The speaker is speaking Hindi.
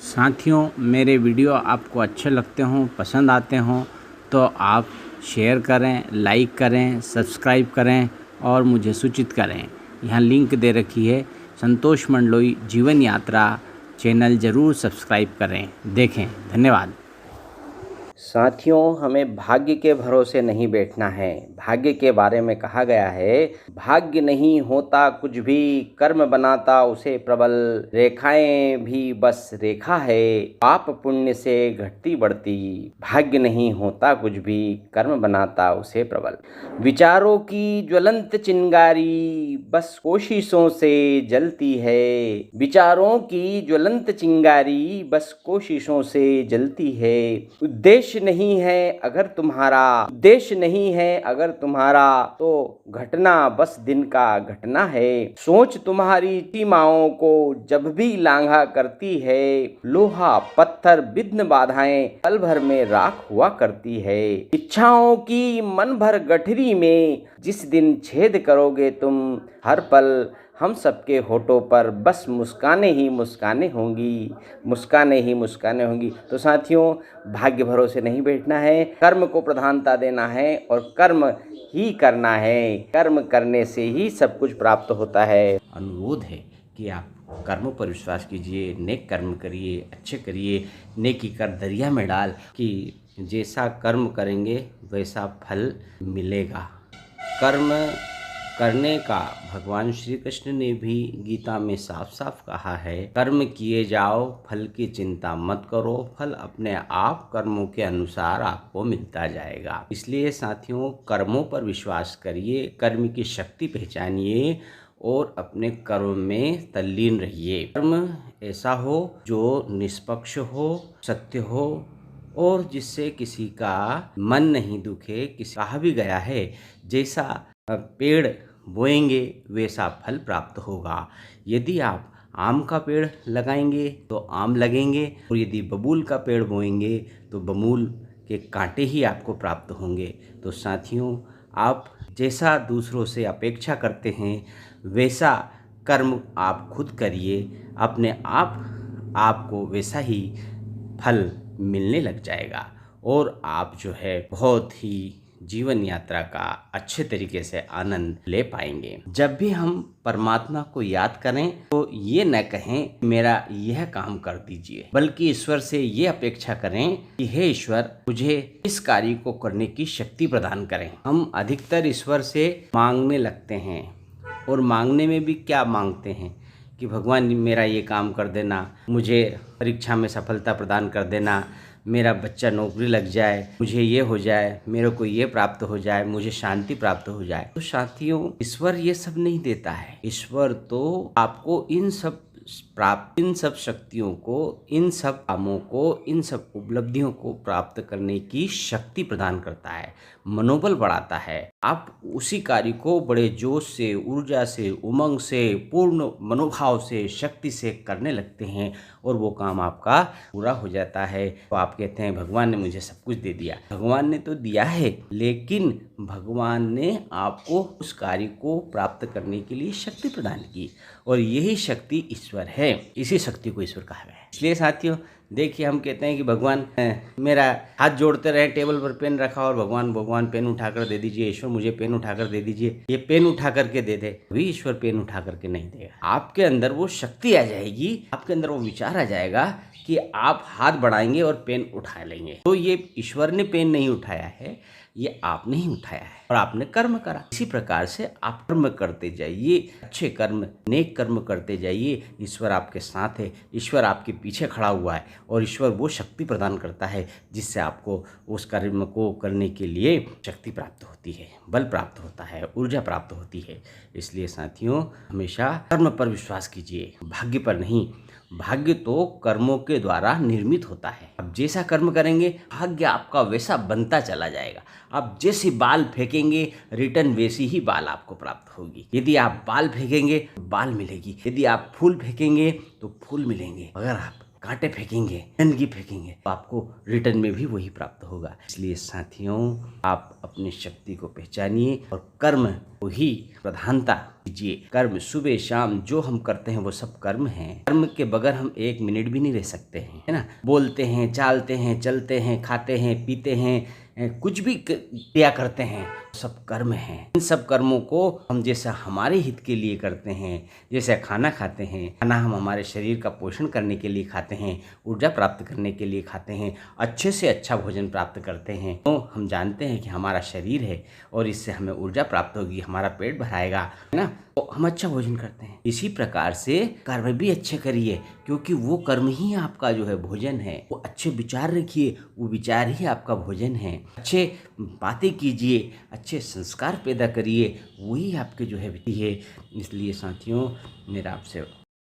साथियों, मेरे वीडियो आपको अच्छे लगते हों, पसंद आते हों तो आप शेयर करें, लाइक करें, सब्सक्राइब करें और मुझे सूचित करें। यहाँ लिंक दे रखी है, संतोष मंडलोई जीवन यात्रा चैनल ज़रूर सब्सक्राइब करें, देखें। धन्यवाद। साथियों, हमें भाग्य के भरोसे नहीं बैठना है। भाग्य के बारे में कहा गया है, भाग्य नहीं होता कुछ भी, कर्म बनाता उसे प्रबल। रेखाएं भी बस रेखा है, पाप पुण्य से घटती बढ़ती। भाग्य नहीं होता कुछ भी, कर्म बनाता उसे प्रबल। विचारों की ज्वलंत चिंगारी बस कोशिशों से जलती है। विचारों की ज्वलंत चिंगारी बस कोशिशों से जलती है। उद्देश्य नहीं है अगर तुम्हारा तो घटना बस दिन का घटना है। सोच तुम्हारी सीमाओं को जब भी लांघा करती है। लोहा पत्थर विघ्न बाधाएं पल भर में राख हुआ करती है। इच्छाओं की मन भर गठरी में जिस दिन छेद करोगे तुम, हर पल हम सबके होठों पर बस मुस्काने ही मुस्काने होंगी। तो साथियों, भाग्य भरोसे नहीं बैठना है, कर्म को प्रधानता देना है और कर्म ही करना है। कर्म करने से ही सब कुछ प्राप्त होता है। अनुरोध है कि आप कर्मों पर विश्वास कीजिए, नेक कर्म करिए, अच्छे करिए। नेकी कर दरिया में डाल कि जैसा कर्म करेंगे वैसा फल मिलेगा। कर्म करने का भगवान श्री कृष्ण ने भी गीता में साफ साफ कहा है, कर्म किए जाओ, फल की चिंता मत करो, फल अपने आप कर्मों के अनुसार आपको मिलता जाएगा। इसलिए साथियों, कर्मों पर विश्वास करिए, कर्म की शक्ति पहचानिए और अपने कर्म में तल्लीन रहिए। कर्म ऐसा हो जो निष्पक्ष हो, सत्य हो और जिससे किसी का मन नहीं दुखे। किसी कहा भी गया है, जैसा पेड़ बोएंगे वैसा फल प्राप्त होगा। यदि आप आम का पेड़ लगाएंगे तो आम लगेंगे और यदि बबूल का पेड़ बोएंगे तो बबूल के कांटे ही आपको प्राप्त होंगे। तो साथियों, आप जैसा दूसरों से अपेक्षा करते हैं वैसा कर्म आप खुद करिए, अपने आप आपको वैसा ही फल मिलने लग जाएगा और आप जो है बहुत ही जीवन यात्रा का अच्छे तरीके से आनंद ले पाएंगे। जब भी हम परमात्मा को याद करें तो ये न कहें मेरा यह काम कर दीजिए, बल्कि ईश्वर से ये अपेक्षा करें कि हे ईश्वर, मुझे इस कार्य को करने की शक्ति प्रदान करें। हम अधिकतर ईश्वर से मांगने लगते हैं और मांगने में भी क्या मांगते हैं कि भगवान मेरा ये काम कर देना, मुझे परीक्षा में सफलता प्रदान कर देना, मेरा बच्चा नौकरी लग जाए, मुझे ये हो जाए, मेरे को ये प्राप्त हो जाए, मुझे शांति प्राप्त हो जाए। तो साथियों, ईश्वर ये सब नहीं देता है। ईश्वर तो आपको इन सब शक्तियों को, इन सब कामों को, इन सब उपलब्धियों को प्राप्त करने की शक्ति प्रदान करता है, मनोबल बढ़ाता है। आप उसी कार्य को बड़े जोश से, ऊर्जा से, उमंग से, पूर्ण मनोभाव से, शक्ति से करने लगते हैं और वो काम आपका पूरा हो जाता है। तो आप कहते हैं भगवान ने मुझे सब कुछ दे दिया। भगवान ने तो दिया है, लेकिन भगवान ने आपको उस कार्य को प्राप्त करने के लिए शक्ति प्रदान की और यही शक्ति ईश्वर है। इसी शक्ति को ईश्वर कहा गया है। इसलिए साथियों, देखिए, हम कहते हैं कि भगवान मेरा हाथ जोड़ते रहे, टेबल पर पेन रखा और भगवान पेन उठाकर दे दीजिए, ईश्वर मुझे पेन उठाकर दे दीजिए, ये पेन उठा करके दे दे। भी ईश्वर पेन उठा करके नहीं देगा। आपके अंदर वो शक्ति आ जाएगी, आपके अंदर वो विचार आ जाएगा कि आप हाथ बढ़ाएंगे और पेन उठा लेंगे। तो ये ईश्वर ने पेन नहीं उठाया है, ये आपने ही उठाया है और आपने कर्म करा। इसी प्रकार से आप कर्म करते जाइए, अच्छे कर्म, नेक कर्म करते जाइए। ईश्वर आपके साथ है, ईश्वर आपके पीछे खड़ा हुआ है और ईश्वर वो शक्ति प्रदान करता है जिससे आपको उस कर्म को करने के लिए शक्ति प्राप्त होती है, बल प्राप्त होता है, ऊर्जा प्राप्त होती है। इसलिए साथियों, हमेशा कर्म पर विश्वास कीजिए, भाग्य पर नहीं। भाग्य तो कर्मों के द्वारा निर्मित होता है। अब जैसा कर्म करेंगे भाग्य आपका वैसा बनता चला जाएगा। आप जैसे बाल फेंकेंगे रिटर्न वैसी ही बाल आपको प्राप्त होगी। यदि आप बाल फेंकेंगे तो बाल मिलेगी, यदि आप फूल फेंकेंगे तो फूल मिलेंगे। अगर आप कांटे फेंकेंगे, गंदगी फेंकेंगे, तो आपको रिटर्न में भी वही प्राप्त होगा। इसलिए साथियों, आप अपनी शक्ति को पहचानिए और कर्म को ही प्रधानता दीजिए। कर्म सुबह शाम जो हम करते हैं वो सब कर्म हैं। कर्म के बगैर हम 1 मिनट भी नहीं रह सकते हैं, है ना। बोलते हैं, चालते हैं, चलते हैं, खाते हैं, पीते हैं, कुछ भी क्रिया करते हैं, सब कर्म हैं। इन सब कर्मों को हम जैसा हमारे हित के लिए करते हैं, जैसे खाना खाते हैं, खाना हम हमारे शरीर का पोषण करने के लिए खाते हैं, ऊर्जा प्राप्त करने के लिए खाते हैं, अच्छे से अच्छा भोजन प्राप्त करते हैं, तो हम जानते हैं कि हमारा शरीर है और इससे हमें ऊर्जा प्राप्त होगी, हमारा पेट भराएगा, है ना, तो हम अच्छा भोजन करते हैं। इसी प्रकार से कर्म भी अच्छे करिए, क्योंकि वो कर्म ही आपका जो है भोजन है। वो अच्छे विचार रखिए, वो विचार ही आपका भोजन है। अच्छे बातें कीजिए, अच्छे संस्कार पैदा करिए, वही आपके जो है है। इसलिए साथियों, मेरा आपसे